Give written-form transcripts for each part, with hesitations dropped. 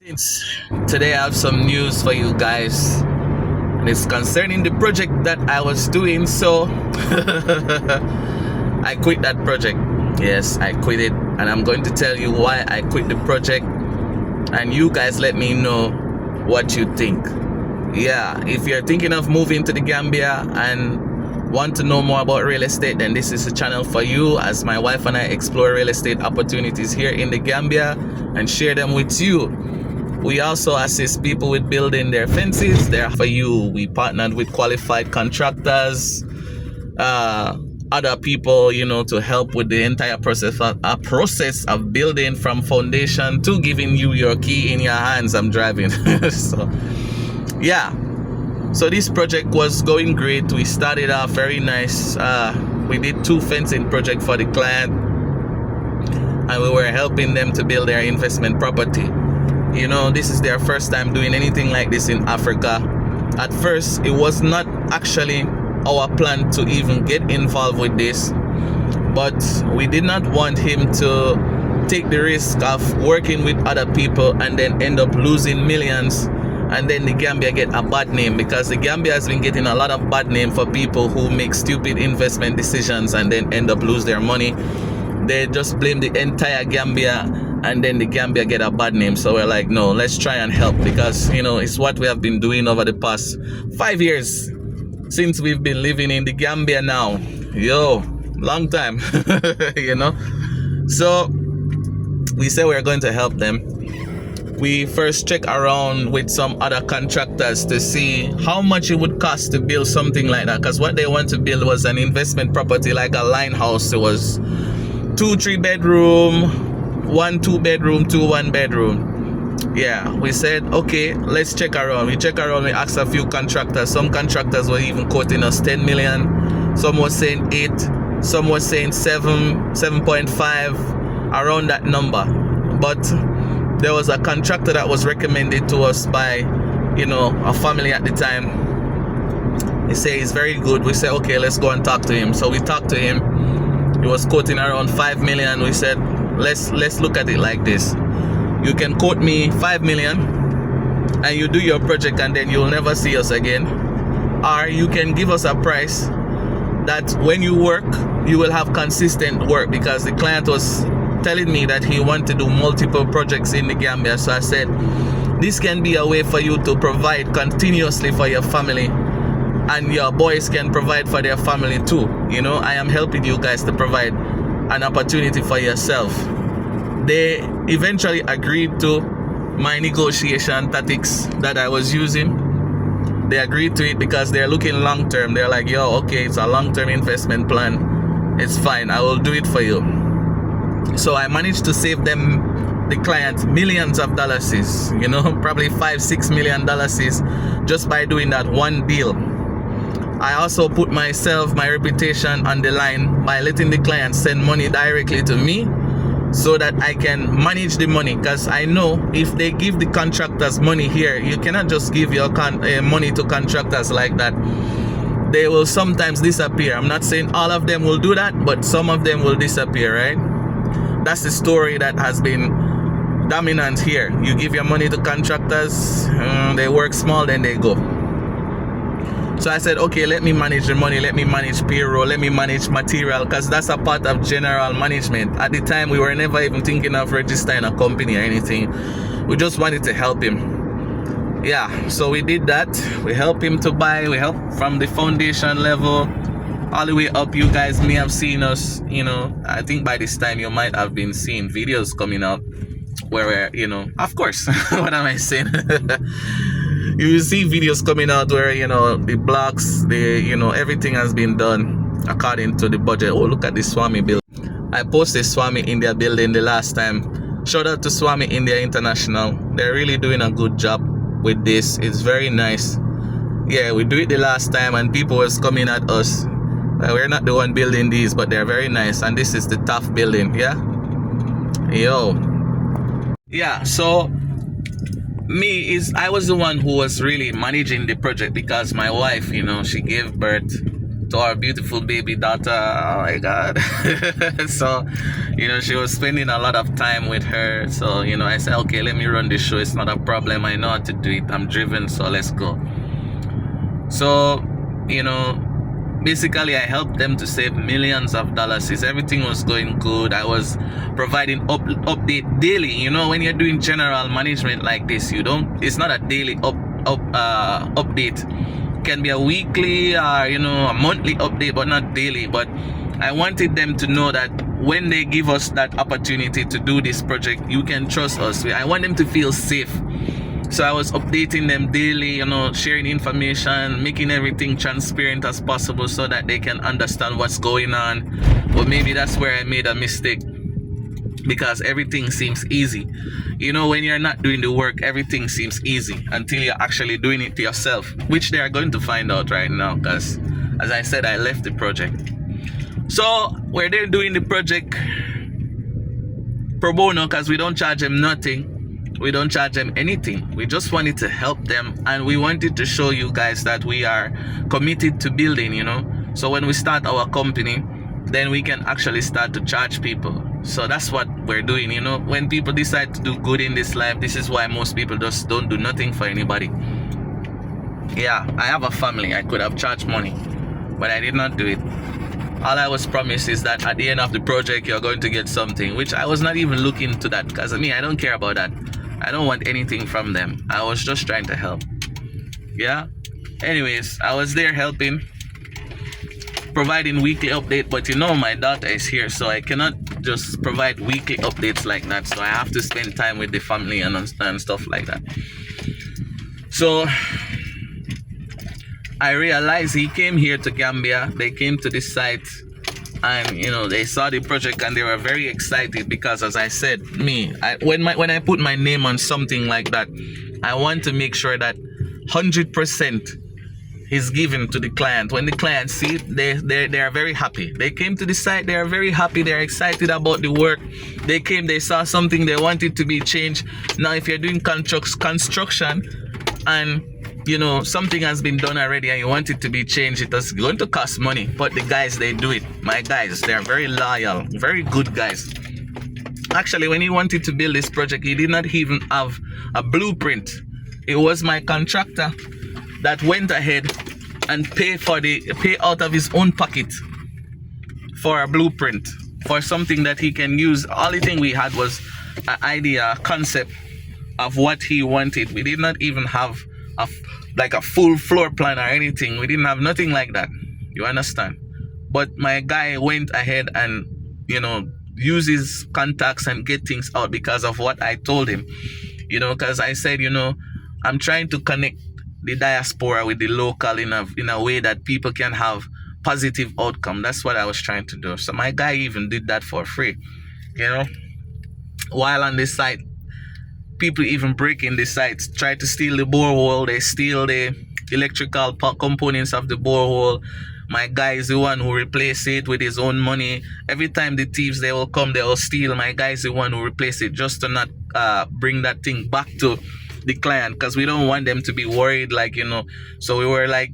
Today I have some news for you guys, and it's concerning the project that I was doing. So I quit that project. Yes, I quit it, and I'm going to tell you why I quit the project, and you guys let me know what you think. Yeah, if you're thinking of moving to the Gambia and want to know more about real estate, then this is a channel for you, as my wife and I explore real estate opportunities here in the Gambia and share them with you. We also assist people with building their fences. They're for you. We partnered with qualified contractors, other people, to help with the entire process of building, from foundation to giving you your key in your hands. I'm driving. So this project was going great. We started off very nice. We did 2 fencing projects for the client, and we were helping them to build their investment property. This is their first time doing anything like this in Africa. At first, it was not actually our plan to even get involved with this, but we did not want him to take the risk of working with other people and then end up losing millions, and then the Gambia get a bad name, because the Gambia has been getting a lot of bad name for people who make stupid investment decisions and then end up lose their money. They just blame the entire Gambia, and then the Gambia get a bad name. So we're like, no, let's try and help, because it's what we have been doing over the past 5 years since we've been living in the Gambia now. Long time. So we said we're going to help them. We first check around with some other contractors to see how much it would cost to build something like that, because what they want to build was an investment property, like a line house. It was 2 3-bedroom, 1 2-bedroom, 2 1-bedroom. We said, okay, let's check around. We check around, we asked a few contractors. Some contractors were even quoting us 10 million. Some were saying 8, some were saying 7, 7.5, around that number. But there was a contractor that was recommended to us by, a family at the time. He said he's very good. We said, okay, let's go and talk to him. So we talked to him. He was quoting around 5 million. We said, let's look at it like this. You can quote me 5 million and you do your project, and then you'll never see us again. Or you can give us a price that when you work, you will have consistent work, because the client was telling me that he wanted to do multiple projects in the Gambia. So I said, this can be a way for you to provide continuously for your family, and your boys can provide for their family too. I am helping you guys to provide an opportunity for yourself. They eventually agreed to my negotiation tactics that I was using. They agreed to it because they're looking long term. They're like, okay, it's a long-term investment plan. It's fine, I will do it for you. So I managed to save them, the client, millions of dollars, probably $5-6 million just by doing that one deal. I also put my reputation on the line by letting the client send money directly to me, so that I can manage the money, because I know if they give the contractors money here, you cannot just give your money to contractors like that. They will sometimes disappear. I'm not saying all of them will do that, but some of them will disappear, right? That's the story that has been dominant here. You give your money to contractors, they work small, then they go. So I said, okay, let me manage the money, let me manage payroll, let me manage material, because that's a part of general management. At the time, we were never even thinking of registering a company or anything. We just wanted to help him. So we did that. We helped him to buy. We helped from the foundation level all the way up. You guys may have seen us, I think by this time you might have been seeing videos coming out where we're, of course, what am I saying? You will see videos coming out where, the blocks, everything has been done according to the budget. Oh, look at the Swami building. I posted Swami India building the last time. Shout out to Swami India International. They're really doing a good job with this. It's very nice. We do it the last time and people was coming at us. We're not the one building these, but they're very nice. And this is the tough building. So I was the one who was really managing the project, because my wife, she gave birth to our beautiful baby daughter. Oh my God. So, she was spending a lot of time with her. So, I said, okay, let me run this show. It's not a problem. I know how to do it. I'm driven, so let's go. So, basically I helped them to save millions of dollars. Everything was going good. I was providing update daily. When you're doing general management like this, it's not a daily update. It can be a weekly or a monthly update, but not daily. But I wanted them to know that when they give us that opportunity to do this project, you can trust us. I want them to feel safe. So I was updating them daily, sharing information, making everything transparent as possible so that they can understand what's going on. But maybe that's where I made a mistake, because everything seems easy. When you're not doing the work, everything seems easy until you're actually doing it yourself, which they are going to find out right now, because as I said, I left the project. So we're there doing the project pro bono, because we don't charge them nothing. We don't charge them anything. We just wanted to help them, and we wanted to show you guys that we are committed to building, So when we start our company, then we can actually start to charge people. So that's what we're doing, When people decide to do good in this life, this is why most people just don't do nothing for anybody. Yeah, I have a family. I could have charged money, but I did not do it. All I was promised is that at the end of the project, you're going to get something, which I was not even looking to that, because I don't care about that. I don't want anything from them. I was just trying to help. Yeah. Anyways, I was there helping, providing weekly update, but my daughter is here, so I cannot just provide weekly updates like that. So I have to spend time with the family and stuff like that. So I realized he came here to Gambia. They came to this site, and they saw the project and they were very excited, because as I said, when I put my name on something like that, I want to make sure that 100% is given to the client. When the client see it, they are very happy. They came to the site, they are very happy, they're excited about the work. They came, they saw something, they wanted to be changed. Now if you're doing construction and something has been done already and you want it to be changed, it is going to cost money. But the guys, they do it. My guys, they are very loyal, very good guys. Actually, when he wanted to build this project, he did not even have a blueprint. It was my contractor that went ahead and pay out of his own pocket for a blueprint, for something that he can use. All the thing we had was an idea, a concept of what he wanted. We did not even have a full floor plan or anything. We didn't have nothing like that. You understand? But my guy went ahead and use his contacts and get things out because of what I told him. Because I said, I'm trying to connect the diaspora with the local in a way that people can have positive outcome. That's what I was trying to do. So my guy even did that for free. While on this site, people even break in the sites, try to steal the borehole. They steal the electrical components of the borehole. My guy is the one who replaces it with his own money. Every time the thieves, they will come, they will steal. My guy is the one who replaces it, just to not bring that thing back to the client, because we don't want them to be worried, So we were like,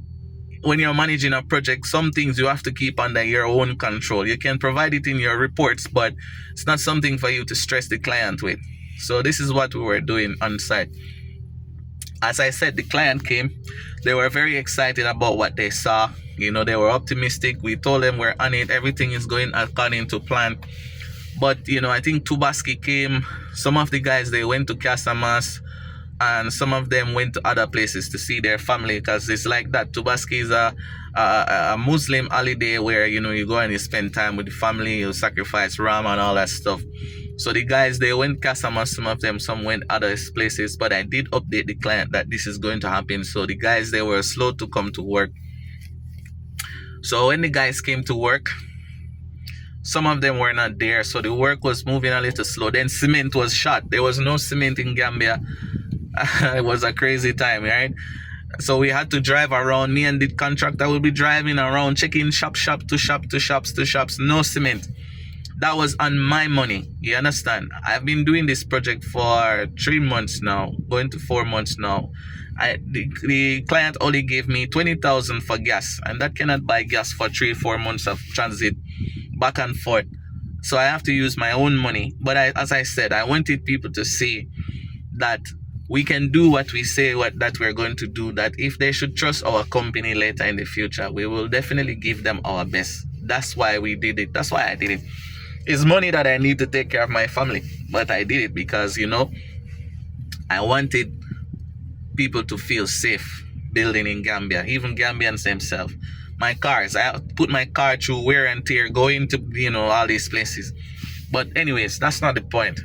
when you're managing a project, some things you have to keep under your own control. You can provide it in your reports, but it's not something for you to stress the client with. So this is what we were doing on site. As I said, the client came. They were very excited about what they saw. They were optimistic. We told them we're on it. Everything is going according to plan. But, I think Tubaski came. Some of the guys, they went to Casamas. And some of them went to other places to see their family, because it's like that. Tubaski is a Muslim holiday where, you go and you spend time with the family, you sacrifice ram and all that stuff. So the guys, they went Casamas, some of them, some went other places. But I did update the client that this is going to happen. So the guys, they were slow to come to work. So when the guys came to work, some of them were not there. So the work was moving a little slow. Then cement was short. There was no cement in Gambia. It was a crazy time, right? So we had to drive around. Me and the contractor will be driving around, checking shop to shops, no cement. That was on my money. You understand? I've been doing this project for 3 months now, going to 4 months now. The client only gave me 20,000 for gas, and that cannot buy gas for 3-4 months of transit back and forth. So I have to use my own money. But as I said, I wanted people to see that we can do what we say that we're going to do, that if they should trust our company later in the future, we will definitely give them our best. That's why we did it. That's why I did it. It's money that I need to take care of my family, but I did it because, I wanted people to feel safe building in Gambia, even Gambians themselves. My cars, I put my car through wear and tear, going to, all these places. But anyways, that's not the point.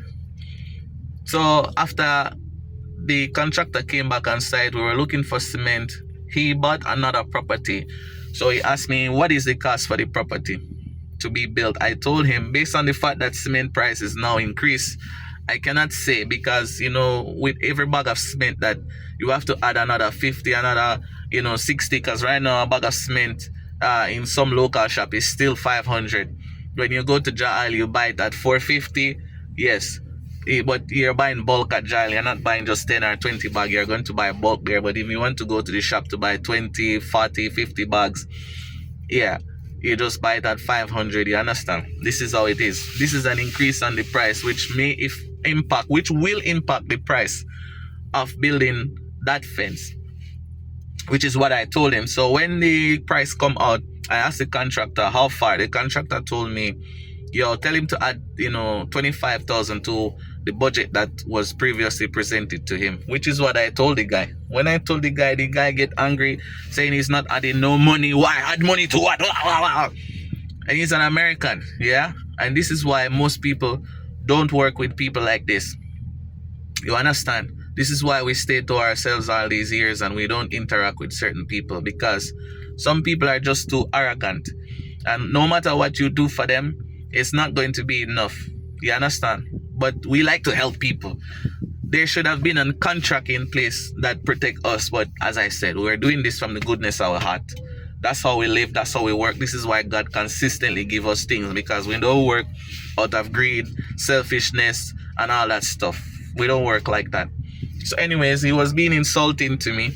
So after the contractor came back on site, we were looking for cement. He bought another property. So he asked me, what is the cost for the property to be built? I told him, based on the fact that cement prices now increase, I cannot say, because, with every bag of cement that you have to add another 50, another, 60, because right now a bag of cement in some local shop is still 500. When you go to Jail, you buy it at 450. Yes, but you're buying bulk at Jail. You're not buying just 10 or 20 bags. You're going to buy bulk there. But if you want to go to the shop to buy 20, 40, 50 bags, yeah, you just buy it at 500. You understand? This is how it is. This is an increase on the price, which will impact the price of building that fence, which is what I told him. So when the price come out, I asked the contractor how far. The contractor told me, tell him to add 25,000 to the budget that was previously presented to him, which is what I told the guy. When I told the guy get angry, saying he's not adding no money. Why add money to what? And he's an American, yeah. And this is why most people don't work with people like this. You understand? This is why we stay to ourselves all these years and we don't interact with certain people, because some people are just too arrogant, and no matter what you do for them, it's not going to be enough. You understand? But we like to help people. There should have been a contract in place that protect us, but as I said, we're doing this from the goodness of our heart. That's how we live, that's how we work. This is why God consistently give us things, because we don't work out of greed, selfishness, and all that stuff. We don't work like that. So anyways, he was being insulting to me.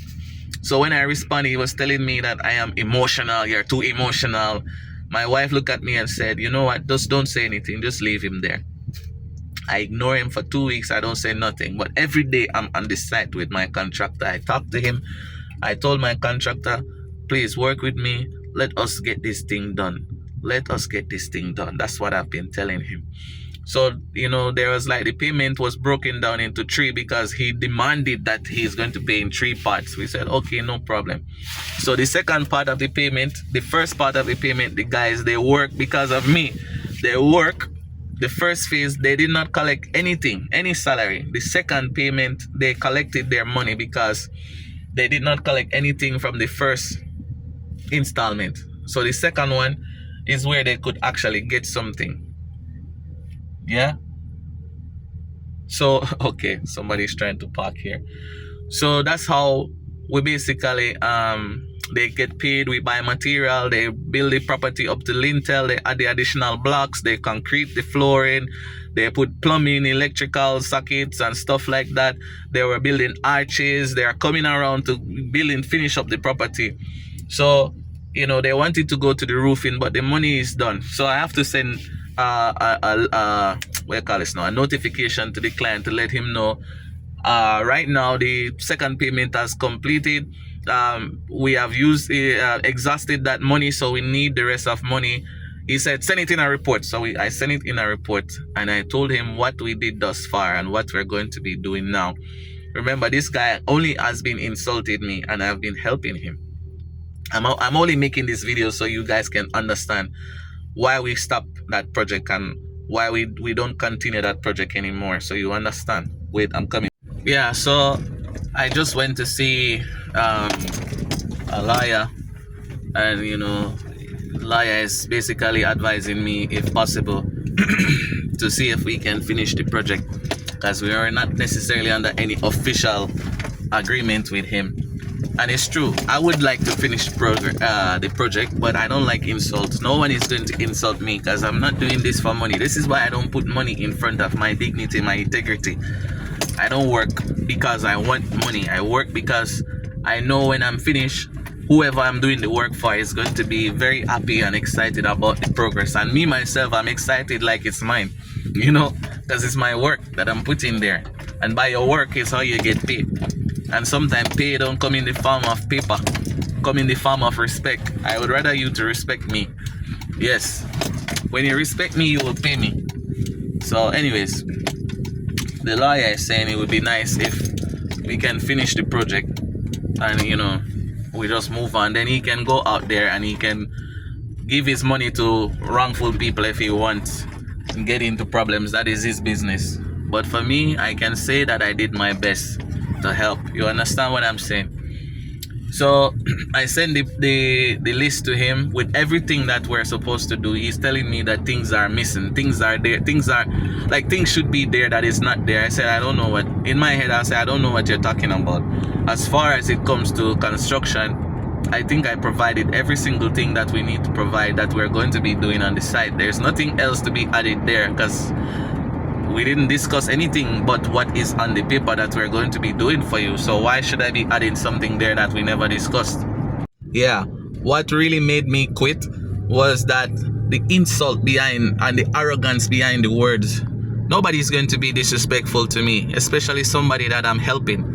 So when I responded, he was telling me that I am emotional, you're too emotional. My wife looked at me and said, you know what, just don't say anything, just leave him there. I ignore him for 2 weeks, I don't say nothing. But every day I'm on the site with my contractor. I talked to him. I told my contractor, please work with me. Let us get this thing done. Let us get this thing done. That's what I've been telling him. So, there was the payment was broken down into 3 because he demanded that he's going to pay in 3 parts. We said, okay, no problem. So the second part of the payment, the first part of the payment, the guys, they work because of me. They work. The first phase, they did not collect anything, any salary. The second payment, they collected their money because they did not collect anything from the first installment. So the second one is where they could actually get something. Yeah. So, okay, somebody's trying to park here. So that's how we basically, they get paid, we buy material, they build the property up to lintel, they add the additional blocks, they concrete the flooring, they put plumbing, electrical sockets and stuff like that. They were building arches, they are coming around to finish up the property. So, they wanted to go to the roofing, but the money is done. So I have to send a notification to the client to let him know right now the second payment has completed. We have exhausted that money, so we need the rest of money. He said send it in a report. So I sent it in a report, and I told him what we did thus far and what we're going to be doing now. Remember, this guy only has been insulted me, and I've been helping him. I'm only making this video so you guys can understand why we stopped that project and why we don't continue that project anymore, so you understand. Wait, I'm coming. Yeah, so I just went to see a lawyer, and lawyer is basically advising me, if possible, to see if we can finish the project, because we are not necessarily under any official agreement with him. And it's true, I would like to finish the project, but I don't like insults. No one is going to insult me, because I'm not doing this for money. This is why I don't put money in front of my dignity, my integrity. I don't work because I want money. I work because I know when I'm finished, whoever I'm doing the work for is going to be very happy and excited about the progress. And me myself, I'm excited like it's mine, because it's my work that I'm putting there. And by your work is how you get paid. And sometimes pay don't come in the form of paper, come in the form of respect. I would rather you to respect me. Yes, when you respect me, you will pay me. So anyways, the lawyer is saying it would be nice if we can finish the project and we just move on. Then he can go out there and he can give his money to wrongful people if he wants and get into problems. That is his business. But for me, I can say that I did my best to help. You understand what I'm saying? So I send the list to him with everything that we're supposed to do. He's telling me that things are missing, things are there, things should be there that is not there. I said, I don't know what, in my head I said, I don't know what you're talking about. As far as it comes to construction, I think I provided every single thing that we need to provide, that we're going to be doing on the site. There's nothing else to be added there, because we didn't discuss anything but what is on the paper that we're going to be doing for you. So why should I be adding something there that we never discussed? Yeah, what really made me quit was that the insult behind and the arrogance behind the words. Nobody's going to be disrespectful to me, especially somebody that I'm helping.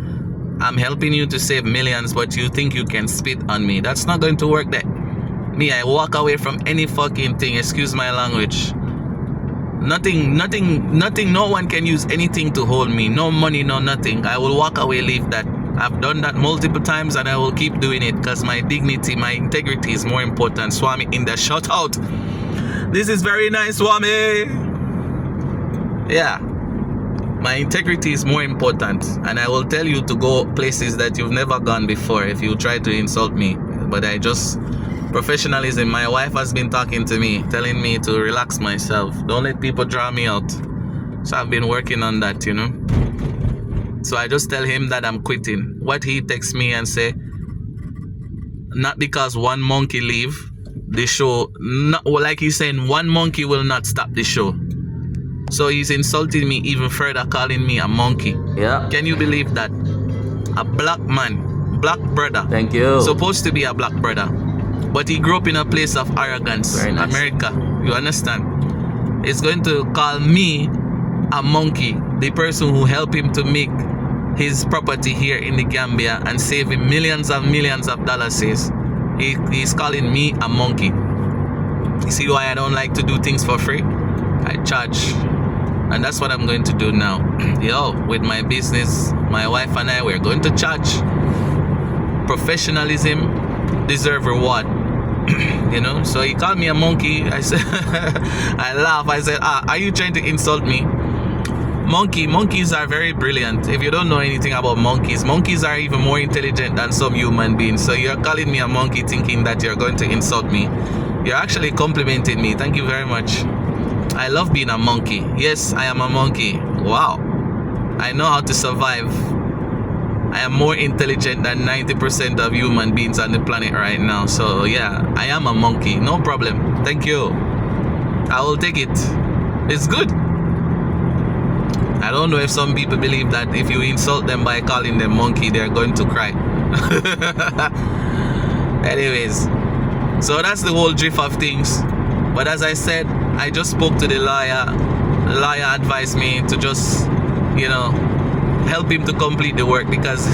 I'm helping you to save millions, but you think you can spit on me. That's not going to work there. Me, I walk away from any fucking thing, excuse my language. Nothing, no one can use anything to hold me. No money, no nothing. I will walk away, leave that. I've done that multiple times and I will keep doing it because my dignity, my integrity is more important. Swami in the shout out. This is very nice, Swami. Yeah. My integrity is more important. And I will tell you to go places that you've never gone before if you try to insult me. But professionalism. My wife has been talking to me, telling me to relax myself. Don't let people draw me out. So I've been working on that, So I just tell him that I'm quitting. What he texts me and say, not because one monkey leave the show, not, like he's saying, one monkey will not stop the show. So he's insulting me even further, calling me a monkey. Yeah. Can you believe that? A black man, black brother. Thank you. Supposed to be a black brother. But he grew up in a place of arrogance. Very nice. America, you understand? He's going to call me a monkey, the person who helped him to make his property here in the Gambia and save him millions of dollars. He's calling me a monkey. You see why I don't like to do things for free? I charge. And that's what I'm going to do now. With my business, my wife and I, we're going to charge. Professionalism deserve reward. So he called me a monkey. I said, I laugh. I said, are you trying to insult me? Monkeys are very brilliant. If you don't know anything about monkeys are even more intelligent than some human beings. So you're calling me a monkey thinking that you're going to insult me. You're actually complimenting me. Thank you very much. I love being a monkey. Yes, I am a monkey. Wow. I know how to survive. I am more intelligent than 90% of human beings on the planet right now. So yeah, I am a monkey. No problem. Thank you. I will take it. It's good. I don't know if some people believe that if you insult them by calling them monkey, they're going to cry. Anyways, so that's the whole drift of things. But as I said, I just spoke to the lawyer. The lawyer advised me to just, help him to complete the work, because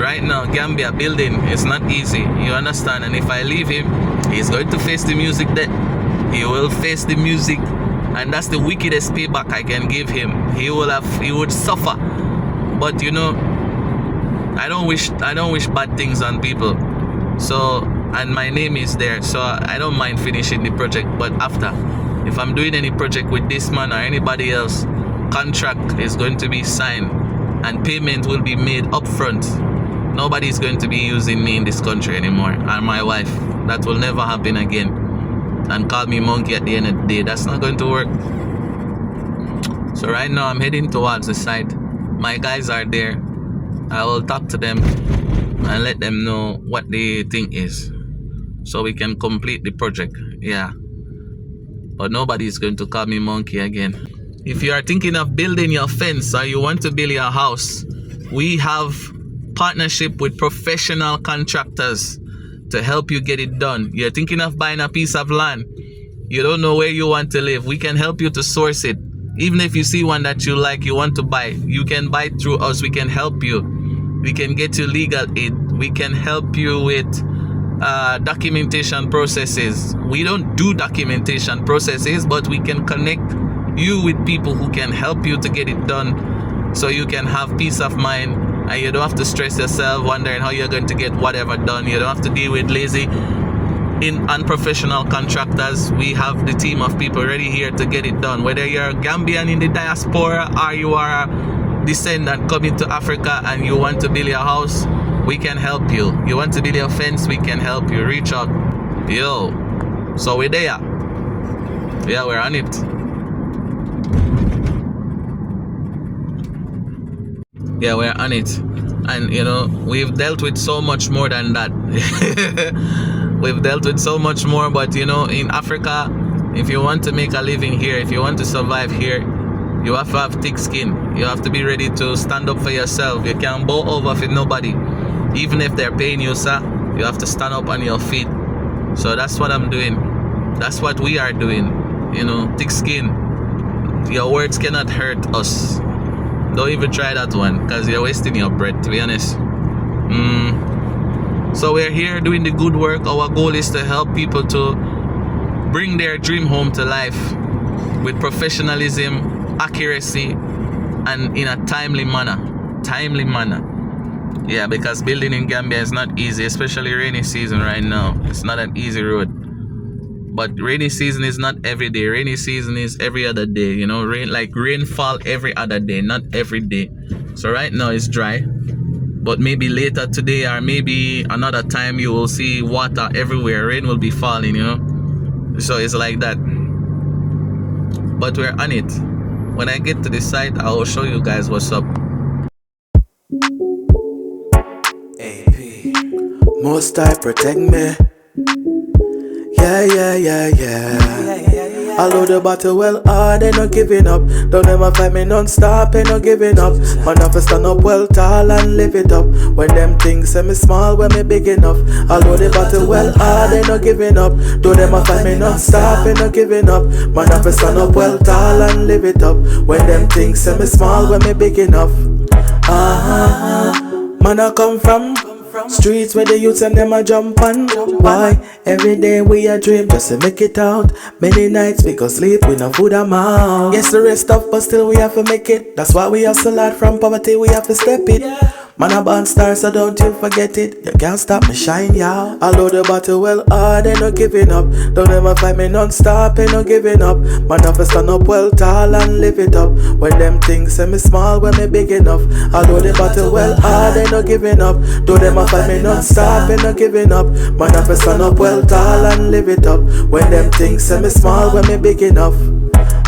right now Gambia building is not easy. You understand? And if I leave him, he's going to face the music debt. He will face the music, and that's the wickedest payback I can give him. He would suffer. But I don't wish bad things on people. So, and my name is there, so I don't mind finishing the project. But after, if I'm doing any project with this man or anybody else, contract is going to be signed and payment will be made upfront. Nobody's going to be using me in this country anymore, and my wife. That will never happen again. And call me monkey at the end of the day. That's not going to work. So right now I'm heading towards the site. My guys are there. I will talk to them and let them know what the thing is, so we can complete the project. Yeah. But nobody's going to call me monkey again. If you are thinking of building your fence or you want to build your house, we have partnership with professional contractors to help you get it done. You're thinking of buying a piece of land, you don't know where you want to live, we can help you to source it. Even if you see one that you like, you want to buy, you can buy through us. We can help you. We can get you legal aid. We can help you with documentation processes. We don't do documentation processes, but we can connect you with people who can help you to get it done, so you can have peace of mind and you don't have to stress yourself wondering how you're going to get whatever done. You don't have to deal with lazy unprofessional contractors. We have the team of people ready here to get it done. Whether you're Gambian in the diaspora or you are a descendant coming to Africa and you want to build your house, we can help you. You want to build your fence, we can help you. Reach out. Yo, so we're there. Yeah, we're on it. Yeah, we're on it. And you know, we've dealt with so much more than that. We've dealt with so much more, but you know, in Africa, if you want to make a living here, if you want to survive here, you have to have thick skin. You have to be ready to stand up for yourself. You can't bow over for nobody. Even if they're paying you, sir, you have to stand up on your feet. So that's what I'm doing. That's what we are doing. You know, thick skin. Your words cannot hurt us. Don't even try that one, because you're wasting your breath, to be honest. So we're here doing the good work. Our goal is to help people to bring their dream home to life with professionalism, accuracy, and in a timely manner. Yeah, because building in Gambia is not easy, especially rainy season right now. It's not an easy road. But rainy season is not every day. Rainy season is every other day. You know, rainfall every other day, not every day. So right now it's dry. But maybe later today or maybe another time you will see water everywhere. Rain will be falling, you know. So it's like that. But we're on it. When I get to the site, I will show you guys what's up. AP, most I protect me. Yeah. I load the battle well hard, ain't no giving up. Don't ever fight me non-stop, ain't no giving up. Man, have to stand up well tall and live it up. When them things say me small, when me big enough. I load the battle well hard, ain't no giving up. Don't ever fight me non-stop, ain't no giving up. Man, have to stand up well tall and live it up. When them things say me small, when me big enough. Man, I come from streets where the youths and them a jump on. Why? Every day we a dream just to make it out. Many nights we go sleep with no food amount. Yes, the rest tough, but still we have to make it. That's why we hustle hard from poverty, we have to step it. Man, a born star, so don't you forget it. You can't stop me shine, y'all. I load the battle well hard, ain't no giving up. Don't ever fight me non-stop, ain't no giving up. Man, have to stand up well tall and live it up. When them things say me small, when me big enough. I load the battle well hard, ain't no giving up. Don't ever fight me non-stop, ain't no giving up. Man, have to stand up well tall and live it up. When them things say me small, when me big enough.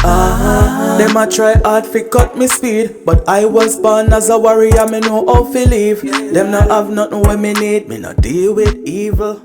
Them a try hard fi cut me speed, but I was born as a warrior, me know how fi live. Them not have nothing when me need, me not deal with evil.